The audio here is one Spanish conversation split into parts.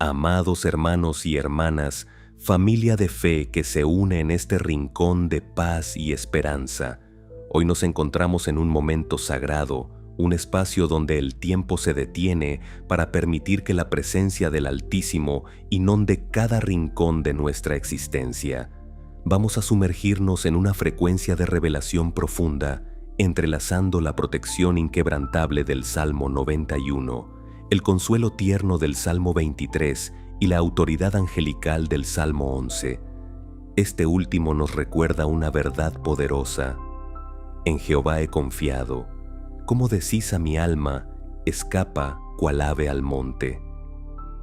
Amados hermanos y hermanas, familia de fe que se une en este rincón de paz y esperanza, hoy nos encontramos en un momento sagrado, un espacio donde el tiempo se detiene para permitir que la presencia del Altísimo inonde cada rincón de nuestra existencia. Vamos a sumergirnos en una frecuencia de revelación profunda, entrelazando la protección inquebrantable del Salmo 91, el consuelo tierno del Salmo 23 y la autoridad angelical del Salmo 11. Este último nos recuerda una verdad poderosa. En Jehová he confiado. Como decís a mi alma, escapa cual ave al monte.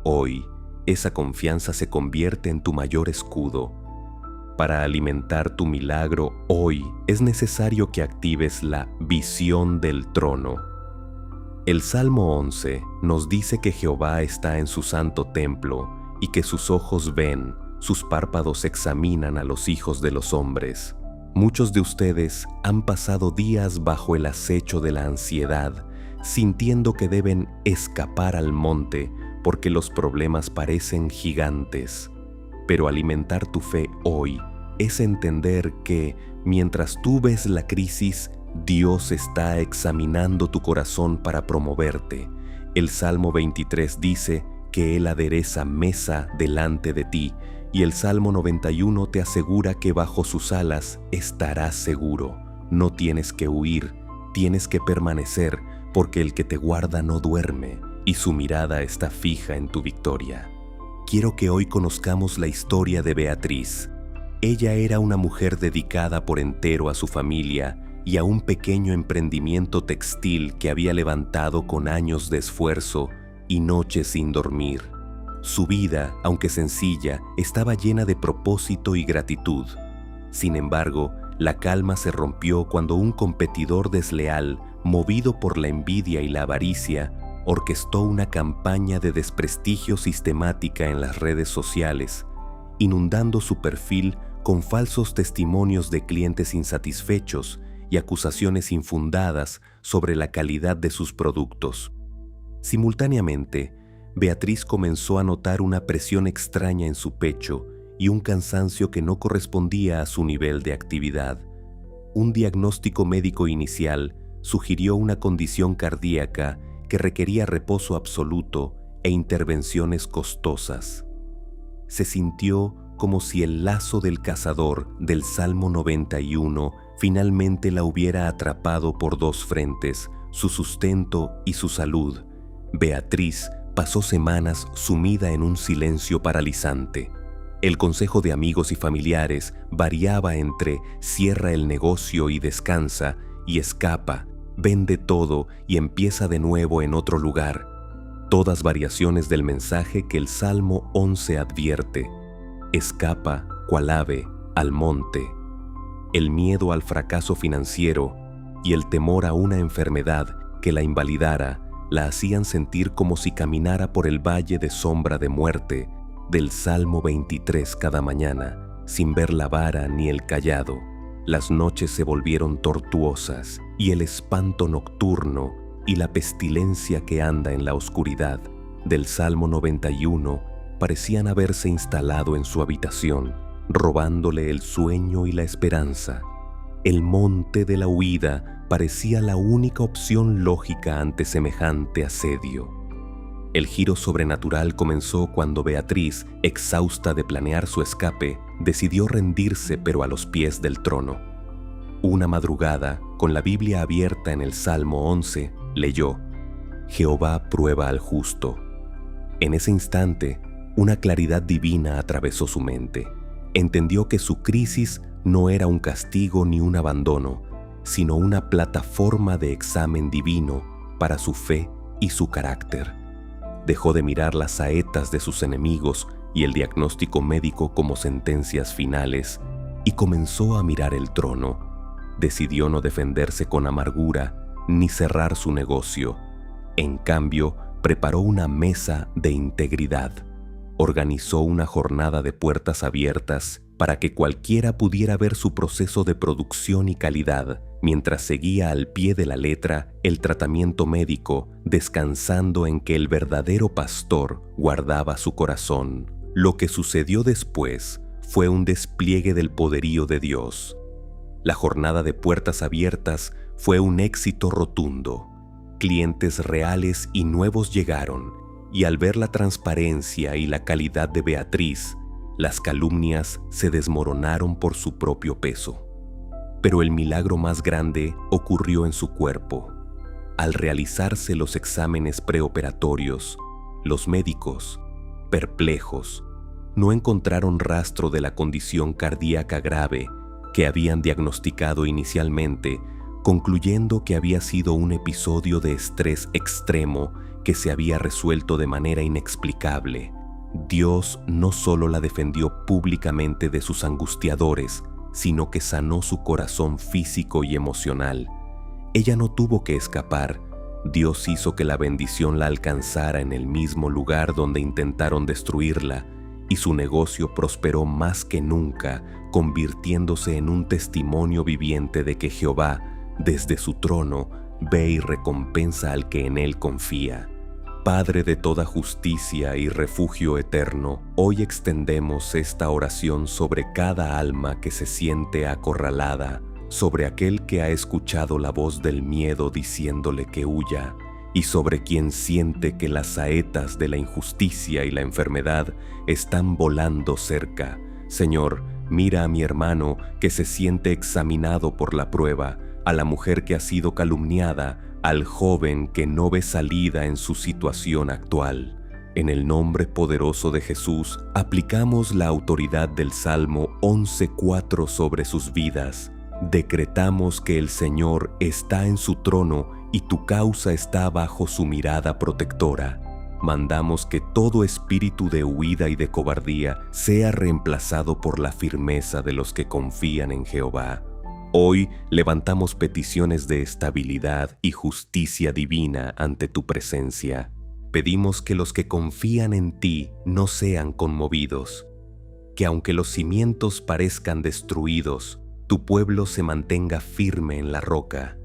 Hoy, esa confianza se convierte en tu mayor escudo. Para alimentar tu milagro hoy es necesario que actives la visión del trono. El Salmo 11 nos dice que Jehová está en su santo templo y que sus ojos ven, sus párpados examinan a los hijos de los hombres. Muchos de ustedes han pasado días bajo el acecho de la ansiedad, sintiendo que deben escapar al monte porque los problemas parecen gigantes. Pero alimentar tu fe hoy es entender que, mientras tú ves la crisis, Dios está examinando tu corazón para promoverte. El Salmo 23 dice que Él adereza mesa delante de ti, y el Salmo 91 te asegura que bajo sus alas estarás seguro. No tienes que huir, tienes que permanecer, porque el que te guarda no duerme, y su mirada está fija en tu victoria. Quiero que hoy conozcamos la historia de Beatriz. Ella era una mujer dedicada por entero a su familia y a un pequeño emprendimiento textil que había levantado con años de esfuerzo y noches sin dormir. Su vida, aunque sencilla, estaba llena de propósito y gratitud. Sin embargo, la calma se rompió cuando un competidor desleal, movido por la envidia y la avaricia, orquestó una campaña de desprestigio sistemática en las redes sociales, inundando su perfil con falsos testimonios de clientes insatisfechos y acusaciones infundadas sobre la calidad de sus productos. Simultáneamente, Beatriz comenzó a notar una presión extraña en su pecho y un cansancio que no correspondía a su nivel de actividad. Un diagnóstico médico inicial sugirió una condición cardíaca que requería reposo absoluto e intervenciones costosas. Se sintió como si el lazo del cazador del Salmo 91 finalmente la hubiera atrapado por dos frentes, su sustento y su salud. Beatriz pasó semanas sumida en un silencio paralizante. El consejo de amigos y familiares variaba entre cierra el negocio y descansa y escapa, vende todo y empieza de nuevo en otro lugar. Todas variaciones del mensaje que el Salmo 11 advierte. Escapa cual ave al monte. El miedo al fracaso financiero y el temor a una enfermedad que la invalidara la hacían sentir como si caminara por el valle de sombra de muerte del Salmo 23 cada mañana, sin ver la vara ni el cayado. Las noches se volvieron tortuosas y el espanto nocturno y la pestilencia que anda en la oscuridad del Salmo 91 parecían haberse instalado en su habitación, robándole el sueño y la esperanza. El monte de la huida parecía la única opción lógica ante semejante asedio. El giro sobrenatural comenzó cuando Beatriz, exhausta de planear su escape, decidió rendirse pero a los pies del trono. Una madrugada, con la Biblia abierta en el Salmo 11, leyó: Jehová prueba al justo. En ese instante, una claridad divina atravesó su mente. Entendió que su crisis no era un castigo ni un abandono, sino una plataforma de examen divino para su fe y su carácter. Dejó de mirar las saetas de sus enemigos y el diagnóstico médico como sentencias finales y comenzó a mirar el trono. Decidió no defenderse con amargura ni cerrar su negocio. En cambio, preparó una mesa de integridad. organizó una jornada de puertas abiertas para que cualquiera pudiera ver su proceso de producción y calidad, mientras seguía al pie de la letra el tratamiento médico, descansando en que el verdadero pastor guardaba su corazón. Lo que sucedió después fue un despliegue del poderío de Dios. La jornada de puertas abiertas fue un éxito rotundo. Clientes reales y nuevos llegaron, y al ver la transparencia y la calidad de Beatriz, las calumnias se desmoronaron por su propio peso. Pero el milagro más grande ocurrió en su cuerpo. Al realizarse los exámenes preoperatorios, los médicos, perplejos, no encontraron rastro de la condición cardíaca grave que habían diagnosticado inicialmente, concluyendo que había sido un episodio de estrés extremo que se había resuelto de manera inexplicable. Dios no solo la defendió públicamente de sus angustiadores, sino que sanó su corazón físico y emocional. Ella no tuvo que escapar. Dios hizo que la bendición la alcanzara en el mismo lugar donde intentaron destruirla, y su negocio prosperó más que nunca, convirtiéndose en un testimonio viviente de que Jehová, desde su trono, ve y recompensa al que en él confía. Padre de toda justicia y refugio eterno, hoy extendemos esta oración sobre cada alma que se siente acorralada, sobre aquel que ha escuchado la voz del miedo diciéndole que huya, y sobre quien siente que las saetas de la injusticia y la enfermedad están volando cerca. Señor, mira a mi hermano que se siente examinado por la prueba, a la mujer que ha sido calumniada, al joven que no ve salida en su situación actual. En el nombre poderoso de Jesús, aplicamos la autoridad del Salmo 11:4 sobre sus vidas. Decretamos que el Señor está en su trono y tu causa está bajo su mirada protectora. Mandamos que todo espíritu de huida y de cobardía sea reemplazado por la firmeza de los que confían en Jehová. Hoy levantamos peticiones de estabilidad y justicia divina ante tu presencia. Pedimos que los que confían en ti no sean conmovidos, que aunque los cimientos parezcan destruidos, tu pueblo se mantenga firme en la roca.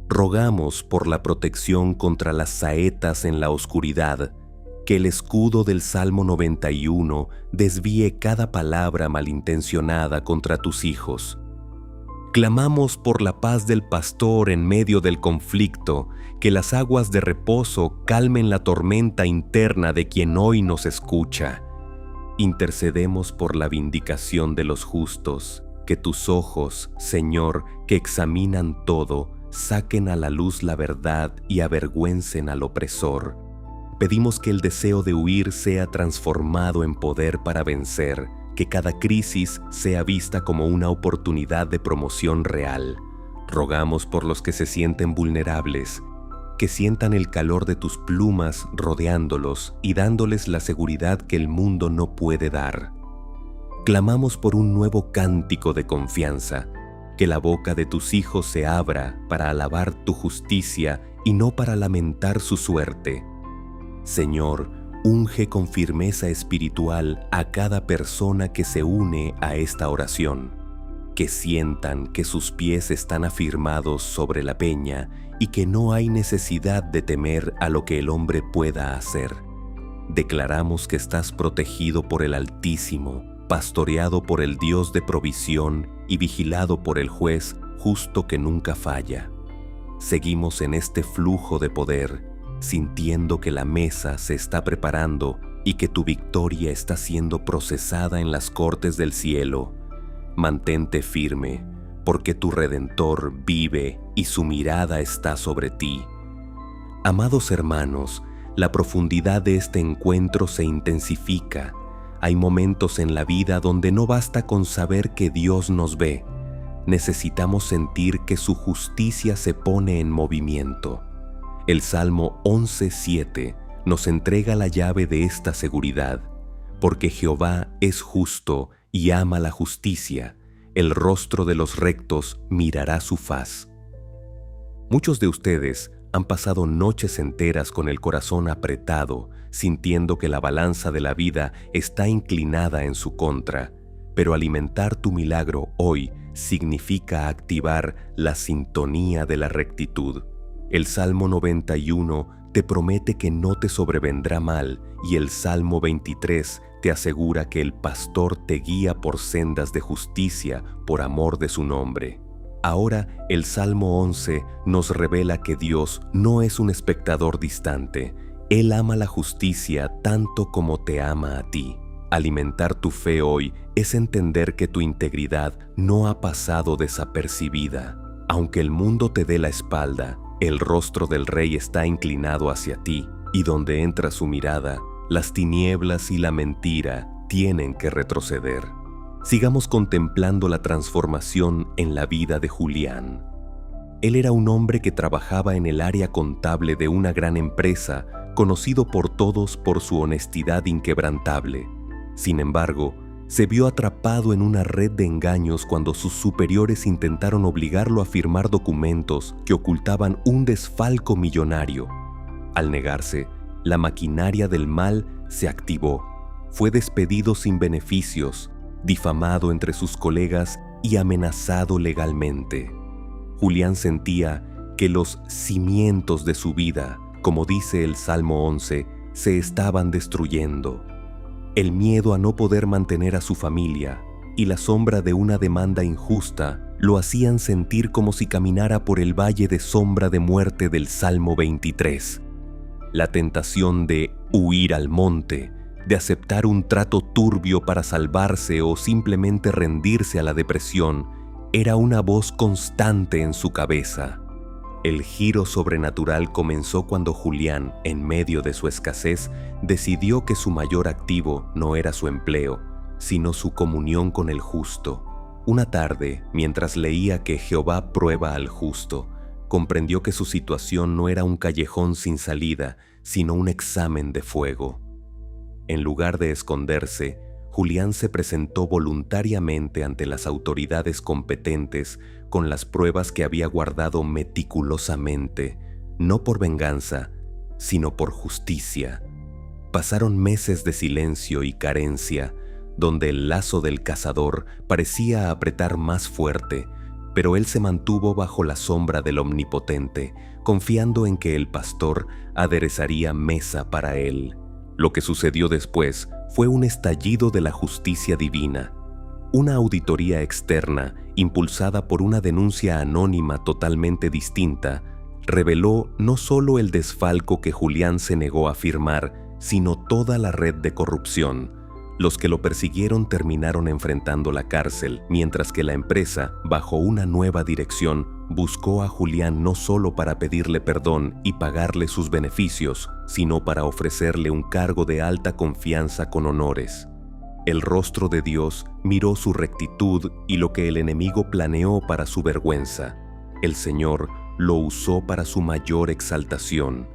Rogamos por la protección contra las saetas en la oscuridad, que el escudo del Salmo 91 desvíe cada palabra malintencionada contra tus hijos. Clamamos por la paz del pastor en medio del conflicto, que las aguas de reposo calmen la tormenta interna de quien hoy nos escucha. Intercedemos por la vindicación de los justos, que tus ojos, Señor, que examinan todo, saquen a la luz la verdad y avergüencen al opresor. Pedimos que el deseo de huir sea transformado en poder para vencer, que cada crisis sea vista como una oportunidad de promoción real. Rogamos por los que se sienten vulnerables, que sientan el calor de tus plumas rodeándolos y dándoles la seguridad que el mundo no puede dar. Clamamos por un nuevo cántico de confianza, que la boca de tus hijos se abra para alabar tu justicia y no para lamentar su suerte. Señor, unge con firmeza espiritual a cada persona que se une a esta oración, que sientan que sus pies están afirmados sobre la peña y que no hay necesidad de temer a lo que el hombre pueda hacer. Declaramos que estás protegido por el Altísimo, pastoreado por el Dios de provisión y vigilado por el juez justo que nunca falla. Seguimos en este flujo de poder, sintiendo que la mesa se está preparando y que tu victoria está siendo procesada en las cortes del cielo. Mantente firme, porque tu Redentor vive y su mirada está sobre ti. Amados hermanos, la profundidad de este encuentro se intensifica. Hay momentos en la vida donde no basta con saber que Dios nos ve. Necesitamos sentir que su justicia se pone en movimiento. El Salmo 11:7 nos entrega la llave de esta seguridad, porque Jehová es justo y ama la justicia, el rostro de los rectos mirará su faz. Muchos de ustedes han pasado noches enteras con el corazón apretado, sintiendo que la balanza de la vida está inclinada en su contra. Pero alimentar tu milagro hoy significa activar la sintonía de la rectitud. El Salmo 91 te promete que no te sobrevendrá mal, y el Salmo 23 te asegura que el pastor te guía por sendas de justicia por amor de su nombre. Ahora el Salmo 11 nos revela que Dios no es un espectador distante. Él ama la justicia tanto como te ama a ti. Alimentar tu fe hoy es entender que tu integridad no ha pasado desapercibida. Aunque el mundo te dé la espalda, el rostro del Rey está inclinado hacia ti, y donde entra su mirada, las tinieblas y la mentira tienen que retroceder. Sigamos contemplando la transformación en la vida de Julián. Él era un hombre que trabajaba en el área contable de una gran empresa, conocido por todos por su honestidad inquebrantable. Sin embargo, se vio atrapado en una red de engaños cuando sus superiores intentaron obligarlo a firmar documentos que ocultaban un desfalco millonario. Al negarse, la maquinaria del mal se activó. Fue despedido sin beneficios, difamado entre sus colegas y amenazado legalmente. Julián sentía que los cimientos de su vida, como dice el Salmo 11, se estaban destruyendo. El miedo a no poder mantener a su familia y la sombra de una demanda injusta lo hacían sentir como si caminara por el valle de sombra de muerte del Salmo 23. La tentación de huir al monte, de aceptar un trato turbio para salvarse o simplemente rendirse a la depresión, era una voz constante en su cabeza. El giro sobrenatural comenzó cuando Julián, en medio de su escasez, decidió que su mayor activo no era su empleo, sino su comunión con el justo. Una tarde, mientras leía que Jehová prueba al justo, comprendió que su situación no era un callejón sin salida, sino un examen de fuego. En lugar de esconderse, Julián se presentó voluntariamente ante las autoridades competentes con las pruebas que había guardado meticulosamente, no por venganza, sino por justicia. Pasaron meses de silencio y carencia, donde el lazo del cazador parecía apretar más fuerte, pero él se mantuvo bajo la sombra del Omnipotente, confiando en que el pastor aderezaría mesa para él. Lo que sucedió después fue un estallido de la justicia divina. Una auditoría externa, impulsada por una denuncia anónima totalmente distinta, reveló no solo el desfalco que Julián se negó a firmar, sino toda la red de corrupción. Los que lo persiguieron terminaron enfrentando la cárcel, mientras que la empresa, bajo una nueva dirección, buscó a Julián no solo para pedirle perdón y pagarle sus beneficios, sino para ofrecerle un cargo de alta confianza con honores. El rostro de Dios miró su rectitud y lo que el enemigo planeó para su vergüenza. El Señor lo usó para su mayor exaltación.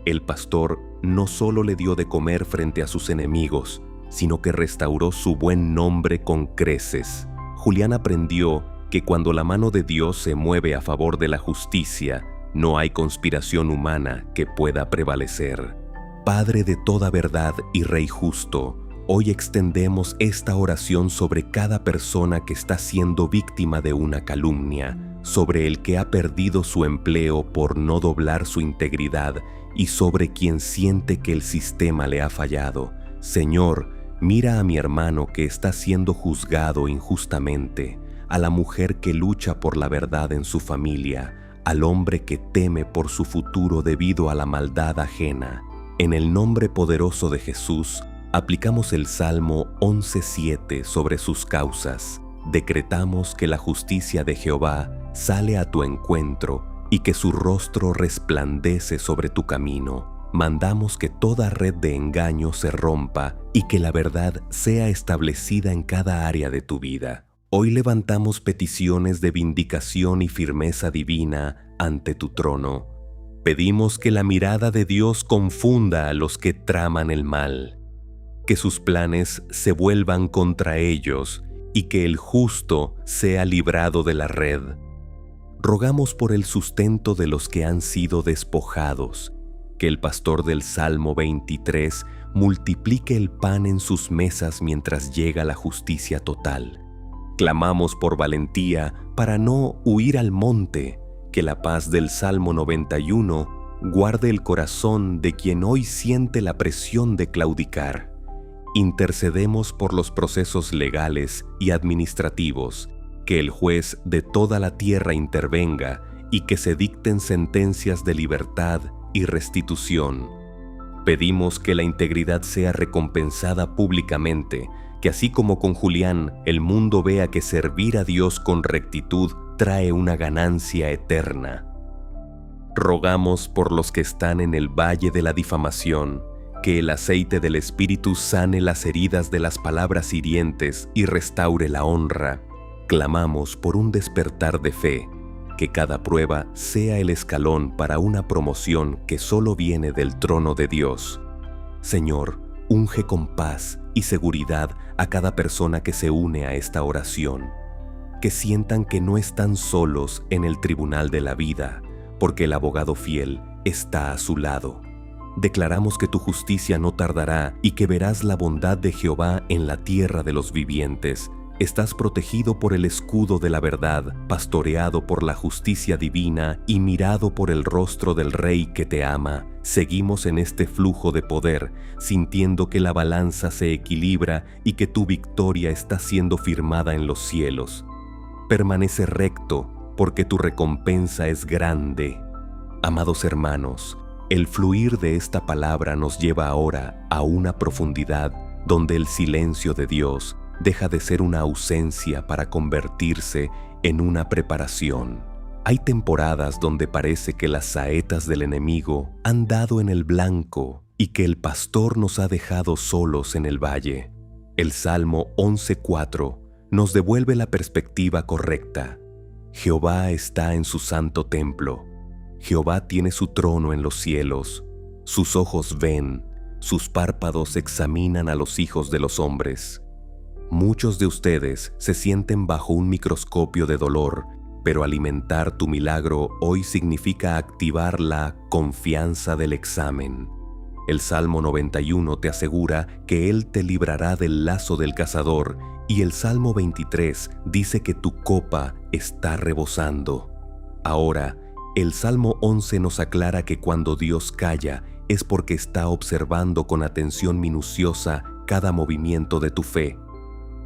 El pastor no solo le dio de comer frente a sus enemigos, sino que restauró su buen nombre con creces. Julián aprendió que cuando la mano de Dios se mueve a favor de la justicia, no hay conspiración humana que pueda prevalecer. Padre de toda verdad y Rey justo, hoy extendemos esta oración sobre cada persona que está siendo víctima de una calumnia, sobre el que ha perdido su empleo por no doblar su integridad y sobre quien siente que el sistema le ha fallado. Señor, mira a mi hermano que está siendo juzgado injustamente, a la mujer que lucha por la verdad en su familia, al hombre que teme por su futuro debido a la maldad ajena. En el nombre poderoso de Jesús, aplicamos el Salmo 11:7 sobre sus causas. Decretamos que la justicia de Jehová sale a tu encuentro y que su rostro resplandece sobre tu camino. Mandamos que toda red de engaño se rompa y que la verdad sea establecida en cada área de tu vida. Hoy levantamos peticiones de vindicación y firmeza divina ante tu trono. Pedimos que la mirada de Dios confunda a los que traman el mal, que sus planes se vuelvan contra ellos y que el justo sea librado de la red. Rogamos por el sustento de los que han sido despojados, que el pastor del Salmo 23 multiplique el pan en sus mesas mientras llega la justicia total. Clamamos por valentía para no huir al monte, que la paz del Salmo 91 guarde el corazón de quien hoy siente la presión de claudicar. Intercedemos por los procesos legales y administrativos, que el juez de toda la tierra intervenga y que se dicten sentencias de libertad y restitución. Pedimos que la integridad sea recompensada públicamente, que así como con Julián, el mundo vea que servir a Dios con rectitud trae una ganancia eterna. Rogamos por los que están en el valle de la difamación, que el aceite del Espíritu sane las heridas de las palabras hirientes y restaure la honra. Clamamos por un despertar de fe, que cada prueba sea el escalón para una promoción que solo viene del trono de Dios. Señor, unge con paz y seguridad a cada persona que se une a esta oración. Que sientan que no están solos en el tribunal de la vida, porque el abogado fiel está a su lado. Declaramos que tu justicia no tardará y que verás la bondad de Jehová en la tierra de los vivientes. Estás protegido por el escudo de la verdad, pastoreado por la justicia divina y mirado por el rostro del Rey que te ama. Seguimos en este flujo de poder, sintiendo que la balanza se equilibra y que tu victoria está siendo firmada en los cielos. Permanece recto, porque tu recompensa es grande. Amados hermanos, el fluir de esta palabra nos lleva ahora a una profundidad donde el silencio de Dios deja de ser una ausencia para convertirse en una preparación. Hay temporadas donde parece que las saetas del enemigo han dado en el blanco y que el pastor nos ha dejado solos en el valle. El Salmo 11:4 nos devuelve la perspectiva correcta. Jehová está en su santo templo. Jehová tiene su trono en los cielos. Sus ojos ven, sus párpados examinan a los hijos de los hombres. Muchos de ustedes se sienten bajo un microscopio de dolor, pero alimentar tu milagro hoy significa activar la confianza del examen. El Salmo 91 te asegura que Él te librará del lazo del cazador, y el Salmo 23 dice que tu copa está rebosando. Ahora, el Salmo 11 nos aclara que cuando Dios calla es porque está observando con atención minuciosa cada movimiento de tu fe.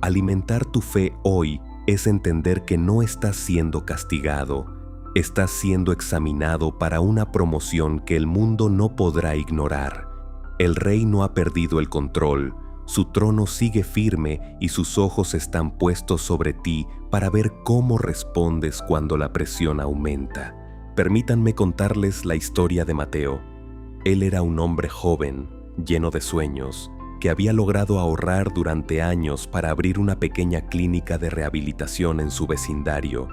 Alimentar tu fe hoy es entender que no estás siendo castigado, estás siendo examinado para una promoción que el mundo no podrá ignorar. El Rey no ha perdido el control, su trono sigue firme y sus ojos están puestos sobre ti para ver cómo respondes cuando la presión aumenta. Permítanme contarles la historia de Mateo. Él era un hombre joven, lleno de sueños, que había logrado ahorrar durante años para abrir una pequeña clínica de rehabilitación en su vecindario.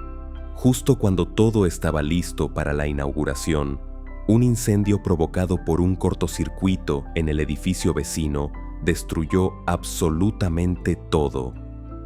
Justo cuando todo estaba listo para la inauguración, un incendio provocado por un cortocircuito en el edificio vecino destruyó absolutamente todo.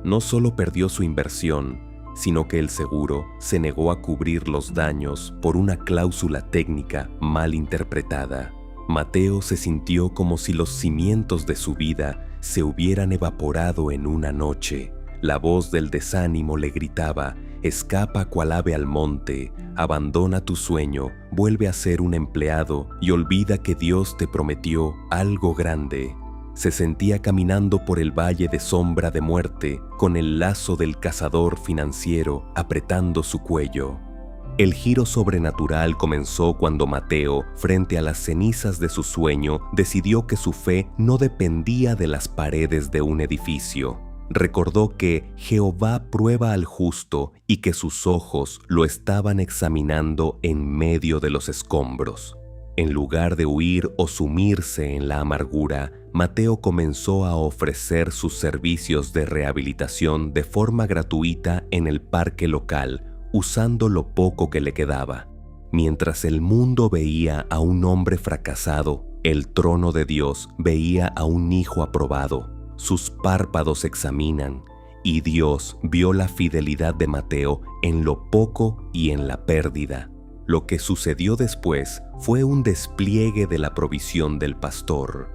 No solo perdió su inversión, sino que el seguro se negó a cubrir los daños por una cláusula técnica mal interpretada. Mateo se sintió como si los cimientos de su vida se hubieran evaporado en una noche. La voz del desánimo le gritaba: escapa cual ave al monte, abandona tu sueño, vuelve a ser un empleado y olvida que Dios te prometió algo grande. Se sentía caminando por el valle de sombra de muerte, con el lazo del cazador financiero apretando su cuello. El giro sobrenatural comenzó cuando Mateo, frente a las cenizas de su sueño, decidió que su fe no dependía de las paredes de un edificio. Recordó que Jehová prueba al justo y que sus ojos lo estaban examinando en medio de los escombros. En lugar de huir o sumirse en la amargura, Mateo comenzó a ofrecer sus servicios de rehabilitación de forma gratuita en el parque local, usando lo poco que le quedaba. Mientras el mundo veía a un hombre fracasado, el trono de Dios veía a un hijo aprobado. Sus párpados examinan y Dios vio la fidelidad de Mateo en lo poco y en la pérdida. Lo que sucedió después fue un despliegue de la provisión del pastor.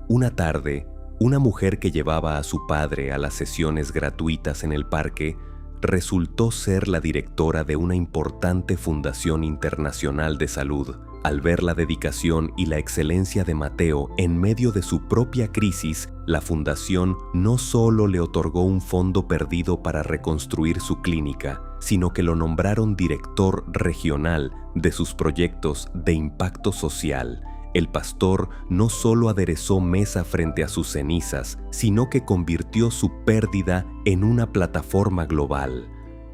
Una tarde, una mujer que llevaba a su padre a las sesiones gratuitas en el parque resultó ser la directora de una importante fundación internacional de salud. Al ver la dedicación y la excelencia de Mateo en medio de su propia crisis, la fundación no solo le otorgó un fondo perdido para reconstruir su clínica, sino que lo nombraron director regional de sus proyectos de impacto social. El pastor no solo aderezó mesa frente a sus cenizas, sino que convirtió su pérdida en una plataforma global.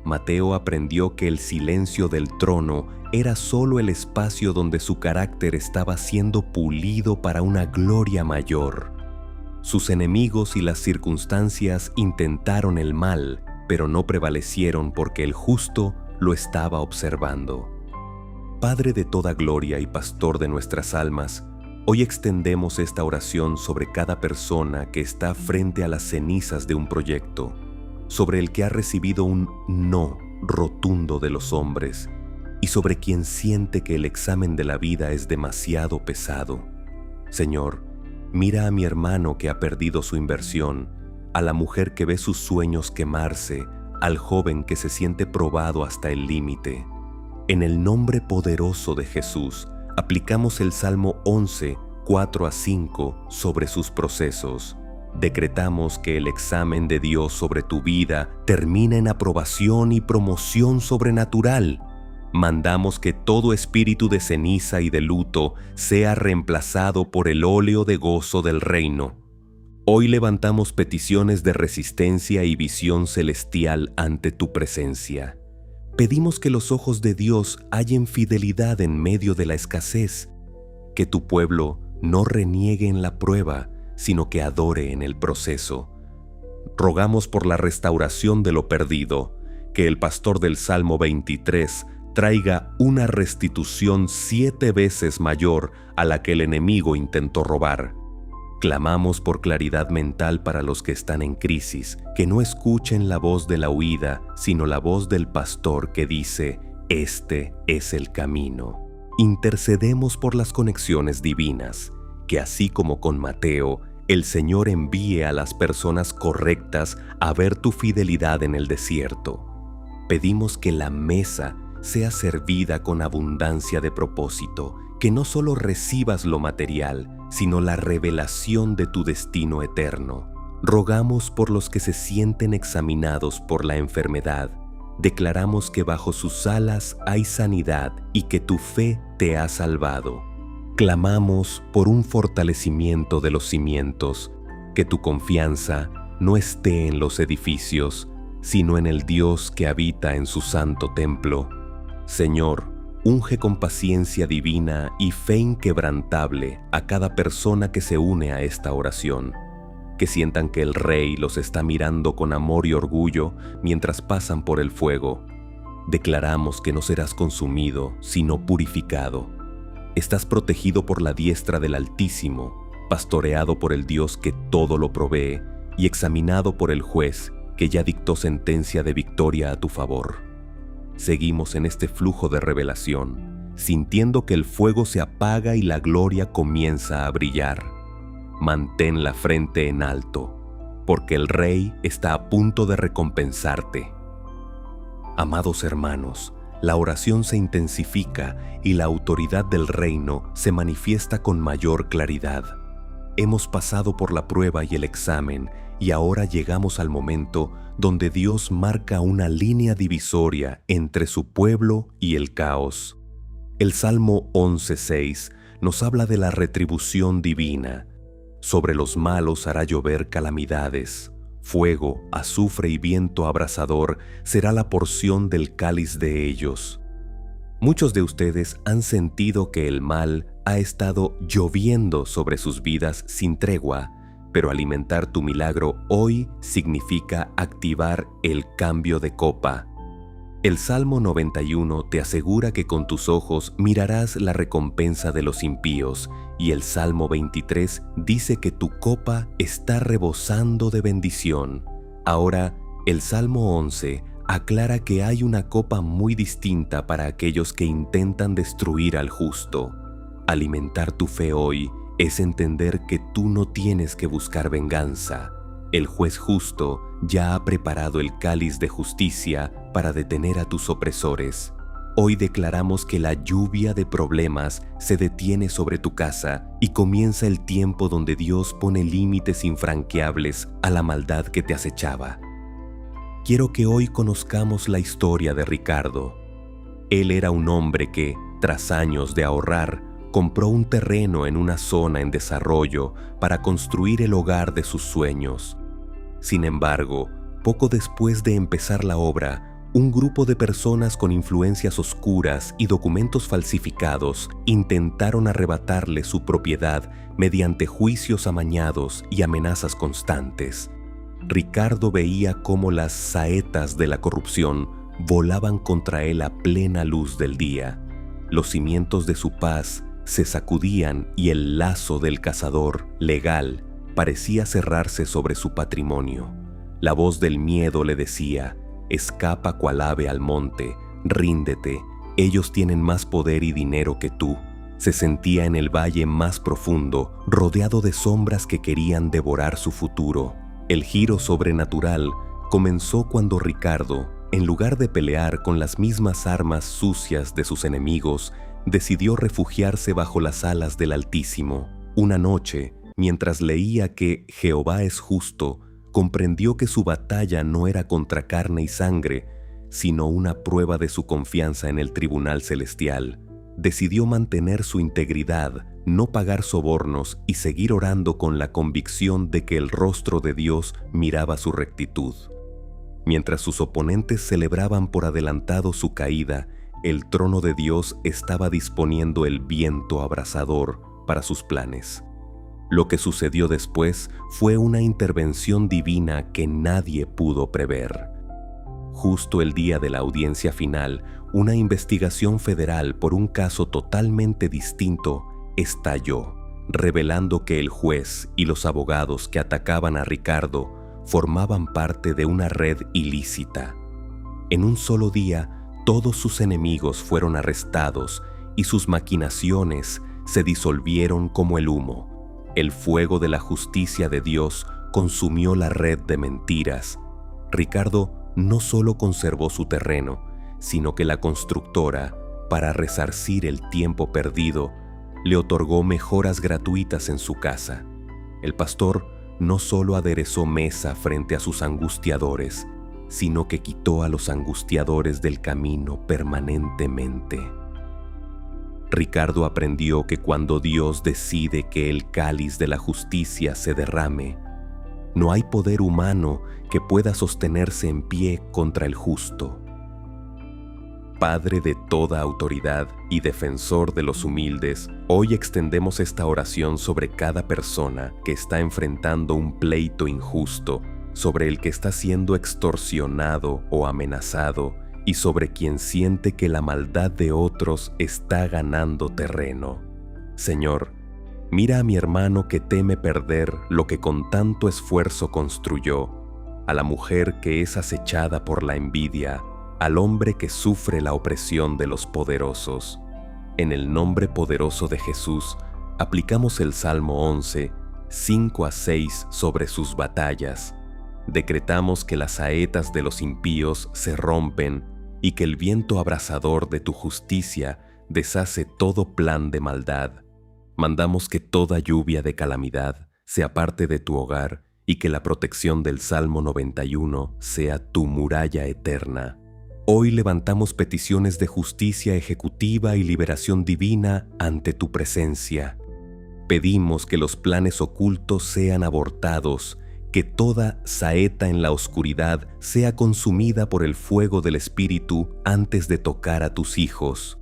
Mateo aprendió que el silencio del trono era solo el espacio donde su carácter estaba siendo pulido para una gloria mayor. Sus enemigos y las circunstancias intentaron el mal, pero no prevalecieron porque el justo lo estaba observando. Padre de toda gloria y pastor de nuestras almas, hoy extendemos esta oración sobre cada persona que está frente a las cenizas de un proyecto, sobre el que ha recibido un no rotundo de los hombres y sobre quien siente que el examen de la vida es demasiado pesado. Señor, mira a mi hermano que ha perdido su inversión, a la mujer que ve sus sueños quemarse, al joven que se siente probado hasta el límite. En el nombre poderoso de Jesús, aplicamos el Salmo 11, 4-5 sobre sus procesos. Decretamos que el examen de Dios sobre tu vida termina en aprobación y promoción sobrenatural. Mandamos que todo espíritu de ceniza y de luto sea reemplazado por el óleo de gozo del reino. Hoy levantamos peticiones de resistencia y visión celestial ante tu presencia. Pedimos que los ojos de Dios hallen fidelidad en medio de la escasez, que tu pueblo no reniegue en la prueba, sino que adore en el proceso. Rogamos por la restauración de lo perdido, que el pastor del Salmo 23 traiga una restitución 7 veces mayor a la que el enemigo intentó robar. Clamamos por claridad mental para los que están en crisis, que no escuchen la voz de la huida, sino la voz del pastor que dice, este es el camino. Intercedemos por las conexiones divinas, que así como con Mateo, el Señor envíe a las personas correctas a ver tu fidelidad en el desierto. Pedimos que la mesa sea servida con abundancia de propósito, que no solo recibas lo material, sino la revelación de tu destino eterno. Rogamos por los que se sienten examinados por la enfermedad. Declaramos que bajo sus alas hay sanidad y que tu fe te ha salvado. Clamamos por un fortalecimiento de los cimientos, que tu confianza no esté en los edificios, sino en el Dios que habita en su santo templo. Señor, unge con paciencia divina y fe inquebrantable a cada persona que se une a esta oración, que sientan que el Rey los está mirando con amor y orgullo mientras pasan por el fuego. Declaramos que no serás consumido, sino purificado. Estás protegido por la diestra del Altísimo, pastoreado por el Dios que todo lo provee y examinado por el juez que ya dictó sentencia de victoria a tu favor. Seguimos en este flujo de revelación, sintiendo que el fuego se apaga y la gloria comienza a brillar. Mantén la frente en alto, porque el Rey está a punto de recompensarte. Amados hermanos, la oración se intensifica y la autoridad del reino se manifiesta con mayor claridad. Hemos pasado por la prueba y el examen y ahora llegamos al momento donde Dios marca una línea divisoria entre su pueblo y el caos. El Salmo 11:6 nos habla de la retribución divina. Sobre los malos hará llover calamidades. Fuego, azufre y viento abrasador será la porción del cáliz de ellos. Muchos de ustedes han sentido que el mal ha estado lloviendo sobre sus vidas sin tregua, pero alimentar tu milagro hoy significa activar el cambio de copa. El Salmo 91 te asegura que con tus ojos mirarás la recompensa de los impíos, y el Salmo 23 dice que tu copa está rebosando de bendición. Ahora, El Salmo 11 aclara que hay una copa muy distinta para aquellos que intentan destruir al justo. Alimentar tu fe hoy es entender que tú no tienes que buscar venganza. El juez justo ya ha preparado el cáliz de justicia para detener a tus opresores. Hoy declaramos que la lluvia de problemas se detiene sobre tu casa y comienza el tiempo donde Dios pone límites infranqueables a la maldad que te acechaba. Quiero que hoy conozcamos la historia de Ricardo. Él era un hombre que, tras años de ahorrar, compró un terreno en una zona en desarrollo para construir el hogar de sus sueños. Sin embargo, poco después de empezar la obra, un grupo de personas con influencias oscuras y documentos falsificados intentaron arrebatarle su propiedad mediante juicios amañados y amenazas constantes. Ricardo veía cómo las saetas de la corrupción volaban contra él a plena luz del día. Los cimientos de su paz se sacudían y el lazo del cazador legal parecía cerrarse sobre su patrimonio. La voz del miedo le decía: escapa cual ave al monte, ríndete, ellos tienen más poder y dinero que tú. Se sentía en el valle más profundo, rodeado de sombras que querían devorar su futuro. El giro sobrenatural comenzó cuando Ricardo, en lugar de pelear con las mismas armas sucias de sus enemigos, decidió refugiarse bajo las alas del Altísimo. Una noche, mientras leía que Jehová es justo, comprendió que su batalla no era contra carne y sangre, sino una prueba de su confianza en el tribunal celestial. Decidió mantener su integridad, no pagar sobornos y seguir orando con la convicción de que el rostro de Dios miraba su rectitud. Mientras sus oponentes celebraban por adelantado su caída, el trono de Dios estaba disponiendo el viento abrasador para sus planes. Lo que sucedió después fue una intervención divina que nadie pudo prever. Justo el día de la audiencia final, una investigación federal por un caso totalmente distinto estalló, revelando que el juez y los abogados que atacaban a Ricardo formaban parte de una red ilícita. En un solo día, todos sus enemigos fueron arrestados y sus maquinaciones se disolvieron como el humo. El fuego de la justicia de Dios consumió la red de mentiras. Ricardo no solo conservó su terreno, sino que la constructora, para resarcir el tiempo perdido, le otorgó mejoras gratuitas en su casa. El pastor no solo aderezó mesa frente a sus angustiadores, sino que quitó a los angustiadores del camino permanentemente. Ricardo aprendió que cuando Dios decide que el cáliz de la justicia se derrame, no hay poder humano que pueda sostenerse en pie contra el justo. Padre de toda autoridad y defensor de los humildes, hoy extendemos esta oración sobre cada persona que está enfrentando un pleito injusto, sobre el que está siendo extorsionado o amenazado, y sobre quien siente que la maldad de otros está ganando terreno. Señor, mira a mi hermano que teme perder lo que con tanto esfuerzo construyó, a la mujer que es acechada por la envidia, al hombre que sufre la opresión de los poderosos. En el nombre poderoso de Jesús, aplicamos el Salmo 11, 5 a 6 sobre sus batallas. Decretamos que las saetas de los impíos se rompen y que el viento abrasador de tu justicia deshace todo plan de maldad. Mandamos que toda lluvia de calamidad se aparte de tu hogar y que la protección del Salmo 91 sea tu muralla eterna. Hoy levantamos peticiones de justicia ejecutiva y liberación divina ante tu presencia. Pedimos que los planes ocultos sean abortados, que toda saeta en la oscuridad sea consumida por el fuego del Espíritu antes de tocar a tus hijos.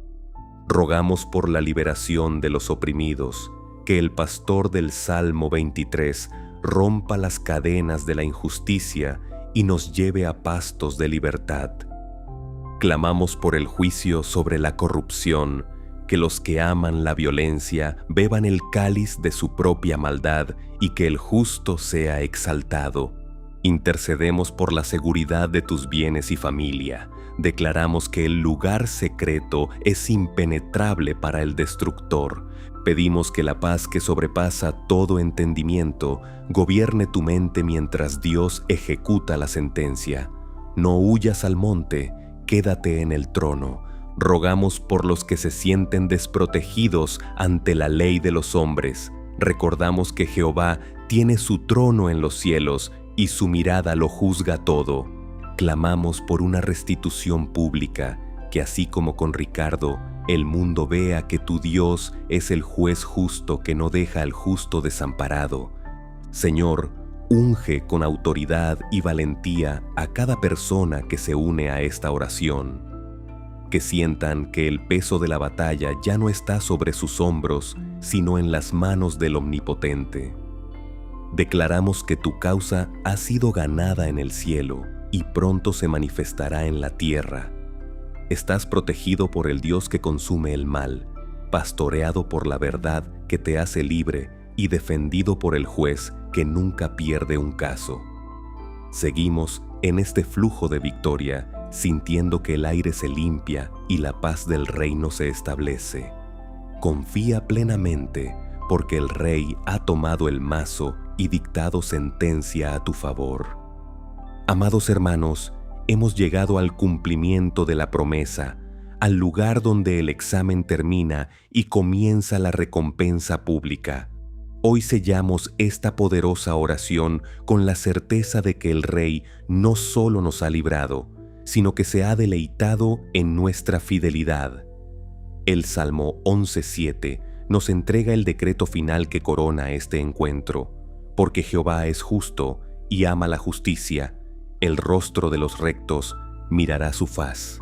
Rogamos por la liberación de los oprimidos, que el pastor del Salmo 23 rompa las cadenas de la injusticia y nos lleve a pastos de libertad. Clamamos por el juicio sobre la corrupción, que los que aman la violencia beban el cáliz de su propia maldad y que el justo sea exaltado. Intercedemos por la seguridad de tus bienes y familia. Declaramos que el lugar secreto es impenetrable para el destructor. Pedimos que la paz que sobrepasa todo entendimiento gobierne tu mente mientras Dios ejecuta la sentencia. No huyas al monte, quédate en el trono. Rogamos por los que se sienten desprotegidos ante la ley de los hombres. Recordamos que Jehová tiene su trono en los cielos y su mirada lo juzga todo. Clamamos por una restitución pública, que así como con Ricardo, el mundo vea que tu Dios es el juez justo que no deja al justo desamparado. Señor, unge con autoridad y valentía a cada persona que se une a esta oración. Que sientan que el peso de la batalla ya no está sobre sus hombros, sino en las manos del Omnipotente. Declaramos que tu causa ha sido ganada en el cielo y pronto se manifestará en la tierra. Estás protegido por el Dios que consume el mal, pastoreado por la verdad que te hace libre y defendido por el juez que nunca pierde un caso. Seguimos en este flujo de victoria, sintiendo que el aire se limpia y la paz del reino se establece. Confía plenamente, porque el rey ha tomado el mazo y dictado sentencia a tu favor. Amados hermanos, hemos llegado al cumplimiento de la promesa, al lugar donde el examen termina y comienza la recompensa pública. Hoy sellamos esta poderosa oración con la certeza de que el Rey no solo nos ha librado, sino que se ha deleitado en nuestra fidelidad. El Salmo 11:7 nos entrega el decreto final que corona este encuentro, porque Jehová es justo y ama la justicia, el rostro de los rectos mirará su faz.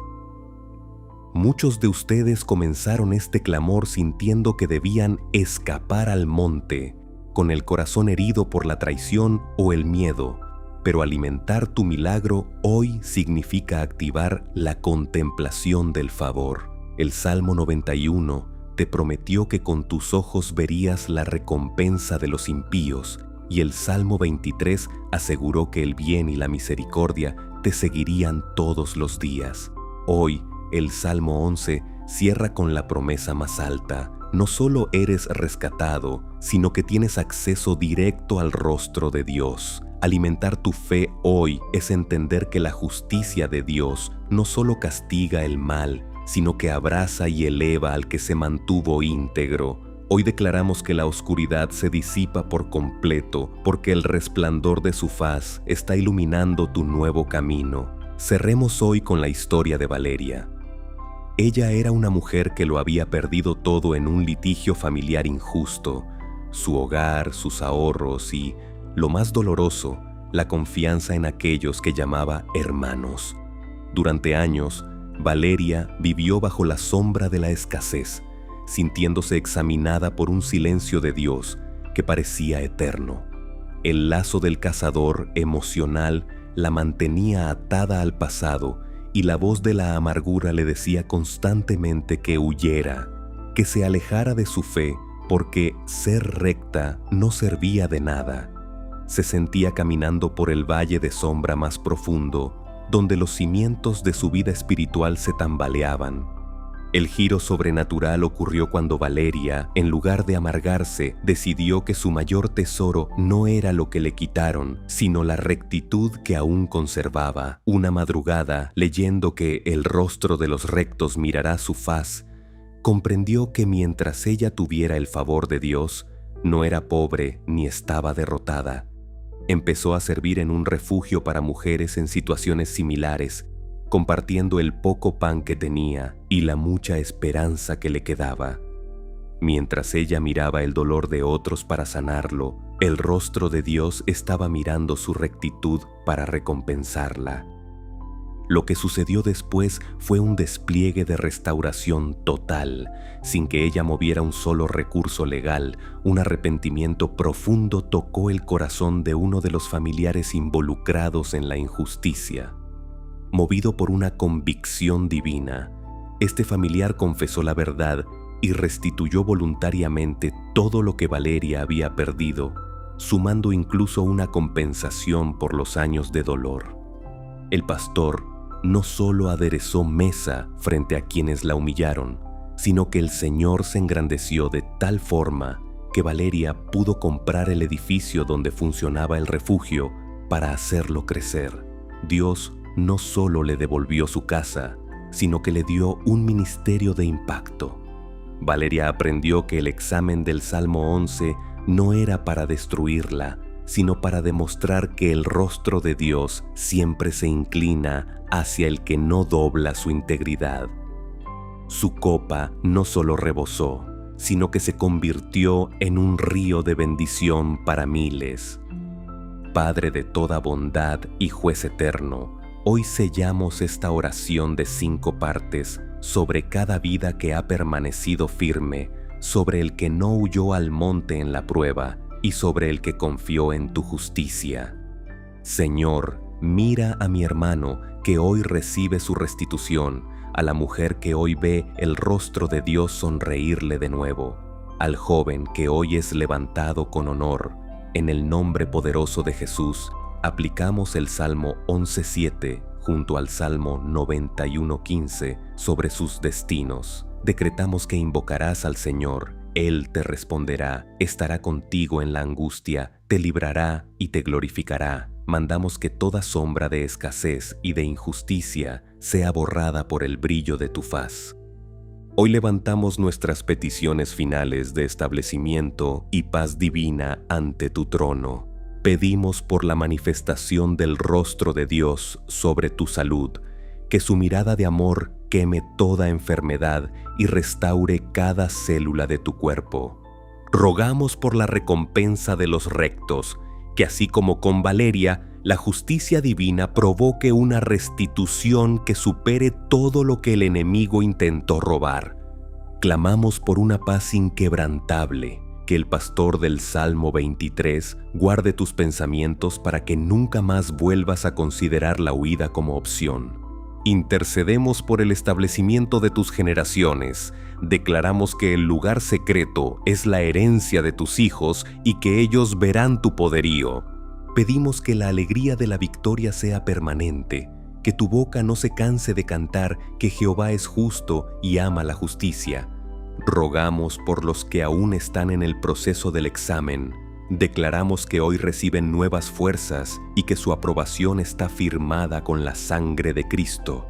Muchos de ustedes comenzaron este clamor sintiendo que debían escapar al monte, con el corazón herido por la traición o el miedo, pero alimentar tu milagro hoy significa activar la contemplación del favor. El Salmo 91 te prometió que con tus ojos verías la recompensa de los impíos, y el Salmo 23 aseguró que el bien y la misericordia te seguirían todos los días. Hoy, el Salmo 11 cierra con la promesa más alta. No solo eres rescatado, sino que tienes acceso directo al rostro de Dios. Alimentar tu fe hoy es entender que la justicia de Dios no solo castiga el mal, sino que abraza y eleva al que se mantuvo íntegro. Hoy declaramos que la oscuridad se disipa por completo, porque el resplandor de su faz está iluminando tu nuevo camino. Cerremos hoy con la historia de Valeria. Ella era una mujer que lo había perdido todo en un litigio familiar injusto, su hogar, sus ahorros y, lo más doloroso, la confianza en aquellos que llamaba hermanos. Durante años, Valeria vivió bajo la sombra de la escasez, sintiéndose examinada por un silencio de Dios que parecía eterno. El lazo del cazador emocional la mantenía atada al pasado y la voz de la amargura le decía constantemente que huyera, que se alejara de su fe porque ser recta no servía de nada. Se sentía caminando por el valle de sombra más profundo, donde los cimientos de su vida espiritual se tambaleaban. El giro sobrenatural ocurrió cuando Valeria, en lugar de amargarse, decidió que su mayor tesoro no era lo que le quitaron, sino la rectitud que aún conservaba. Una madrugada, leyendo que el rostro de los rectos mirará su faz, comprendió que mientras ella tuviera el favor de Dios, no era pobre ni estaba derrotada. Empezó a servir en un refugio para mujeres en situaciones similares, compartiendo el poco pan que tenía y la mucha esperanza que le quedaba. Mientras ella miraba el dolor de otros para sanarlo, el rostro de Dios estaba mirando su rectitud para recompensarla. Lo que sucedió después fue un despliegue de restauración total, sin que ella moviera un solo recurso legal. Un arrepentimiento profundo tocó el corazón de uno de los familiares involucrados en la injusticia. Movido por una convicción divina, este familiar confesó la verdad y restituyó voluntariamente todo lo que Valeria había perdido, sumando incluso una compensación por los años de dolor. El pastor no solo aderezó mesa frente a quienes la humillaron, sino que el Señor se engrandeció de tal forma que Valeria pudo comprar el edificio donde funcionaba el refugio para hacerlo crecer. Dios no solo le devolvió su casa, sino que le dio un ministerio de impacto. Valeria aprendió que el examen del Salmo 11 no era para destruirla, sino para demostrar que el rostro de Dios siempre se inclina hacia el que no dobla su integridad. Su copa no solo rebosó, sino que se convirtió en un río de bendición para miles. Padre de toda bondad y juez eterno, hoy sellamos esta oración de 5 partes sobre cada vida que ha permanecido firme, sobre el que no huyó al monte en la prueba y sobre el que confió en tu justicia. Señor, mira a mi hermano que hoy recibe su restitución, a la mujer que hoy ve el rostro de Dios sonreírle de nuevo, al joven que hoy es levantado con honor. En el nombre poderoso de Jesús, aplicamos el Salmo 11:7 junto al Salmo 91:15 sobre sus destinos. Decretamos que invocarás al Señor, Él te responderá, estará contigo en la angustia, te librará y te glorificará. Mandamos que toda sombra de escasez y de injusticia sea borrada por el brillo de tu faz. Hoy levantamos nuestras peticiones finales de establecimiento y paz divina ante tu trono. Pedimos por la manifestación del rostro de Dios sobre tu salud, que su mirada de amor queme toda enfermedad y restaure cada célula de tu cuerpo. Rogamos por la recompensa de los rectos, que así como con Valeria, la justicia divina provoque una restitución que supere todo lo que el enemigo intentó robar. Clamamos por una paz inquebrantable, que el pastor del Salmo 23 guarde tus pensamientos para que nunca más vuelvas a considerar la huida como opción. Intercedemos por el establecimiento de tus generaciones. Declaramos que el lugar secreto es la herencia de tus hijos y que ellos verán tu poderío. Pedimos que la alegría de la victoria sea permanente, que tu boca no se canse de cantar que Jehová es justo y ama la justicia. Rogamos por los que aún están en el proceso del examen. Declaramos que hoy reciben nuevas fuerzas y que su aprobación está firmada con la sangre de Cristo.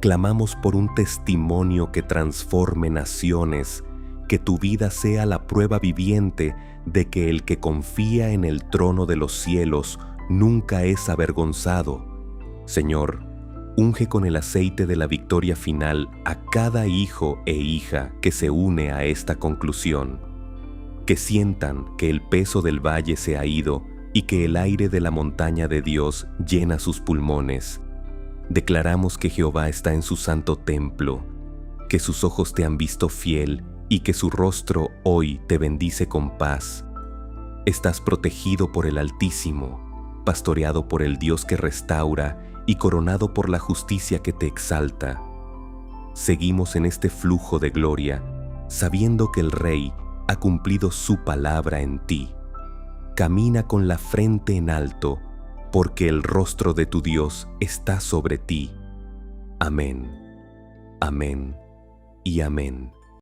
Clamamos por un testimonio que transforme naciones, que tu vida sea la prueba viviente de que el que confía en el trono de los cielos nunca es avergonzado. Señor, unge con el aceite de la victoria final a cada hijo e hija que se une a esta conclusión. Que sientan que el peso del valle se ha ido y que el aire de la montaña de Dios llena sus pulmones. Declaramos que Jehová está en su santo templo, que sus ojos te han visto fiel y que su rostro hoy te bendice con paz. Estás protegido por el Altísimo, pastoreado por el Dios que restaura y coronado por la justicia que te exalta. Seguimos en este flujo de gloria, sabiendo que el Rey ha cumplido su palabra en ti. Camina con la frente en alto, porque el rostro de tu Dios está sobre ti. Amén, amén y amén.